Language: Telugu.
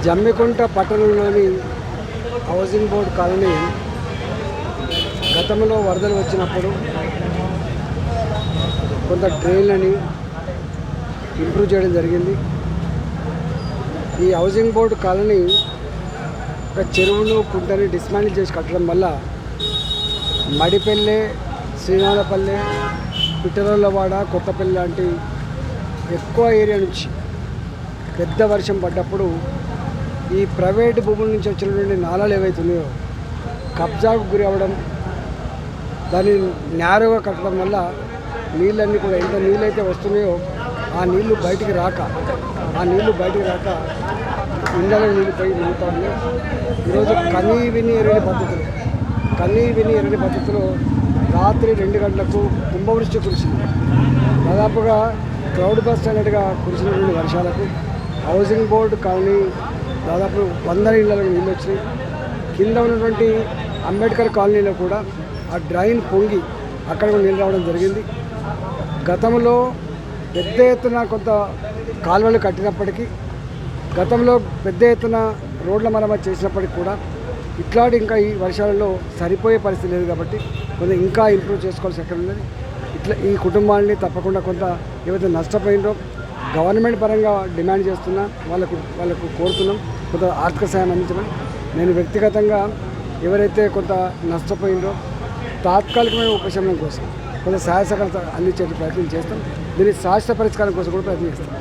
జమ్మికుంట పట్టణంలోని హౌసింగ్ బోర్డు కాలనీ గతంలో వరదలు వచ్చినప్పుడు కొంత డ్రైన్లని ఇంప్రూవ్ చేయడం జరిగింది. ఈ హౌసింగ్ బోర్డు కాలనీ ఒక చెరువును కుంటని డిస్మాంటిల్ చేసి కట్టడం వల్ల మడిపల్లె, శ్రీనాథపల్లె, పిట్టరోళ్ళవాడ, కొత్తపల్లి లాంటి ఎక్కువ ఏరియా నుంచి పెద్ద వర్షం పడ్డప్పుడు ఈ ప్రైవేటు భూముల నుంచి వచ్చినటువంటి నాళాలు ఏవైతున్నాయో కబ్జాకు గురి అవ్వడం, దాన్ని నేరుగా కట్టడం వల్ల నీళ్ళన్నీ కూడా ఎంత నీళ్ళైతే వస్తున్నాయో ఆ నీళ్లు బయటికి రాక ఇండ్లలో నీళ్ళు పోయి మిగుతా ఉన్నాయి. ఈరోజు కనీ విని ఎరని పద్ధతిలో రాత్రి 2 గంటలకు కుంభవృష్టి కురిసింది. దాదాపుగా క్రౌడ్ బస్ట్ అన్నట్టుగా కురిసినటువంటి వర్షాలకు హౌసింగ్ బోర్డు కాలనీ దాదాపు 100 ఇళ్లకు నీళ్ళు వచ్చినాయి. కింద ఉన్నటువంటి అంబేద్కర్ కాలనీలో కూడా ఆ డ్రైన్ పొంగి అక్కడ కూడా నీళ్ళు రావడం జరిగింది. గతంలో పెద్ద ఎత్తున కొంత కాలువలు కట్టినప్పటికీ, గతంలో పెద్ద ఎత్తున రోడ్ల మరమ్మతు చేసినప్పటికీ కూడా ఇట్లాంటి ఇంకా ఈ వర్షాలలో సరిపోయే పరిస్థితి లేదు. కాబట్టి కొంత ఇంకా ఇంప్రూవ్ చేసుకోవాల్సి ఎక్కడ ఉన్నది. ఇట్లా ఈ కుటుంబాన్ని తప్పకుండా కొంత ఏవైతే నష్టపోయిందో గవర్నమెంట్ పరంగా డిమాండ్ చేస్తున్నా, వాళ్ళకు కోరుతున్నాం కొంత ఆర్థిక సాయం అందించమని. నేను వ్యక్తిగతంగా ఎవరైతే కొంత నష్టపోయిందో తాత్కాలికమైన ఉపశమనం కోసం కొంత సహాయ సహకారాలు అందించే ప్రయత్నం చేస్తాం. దీని శాశ్వత పరిష్కారం కోసం కూడా ప్రయత్నం చేస్తాం.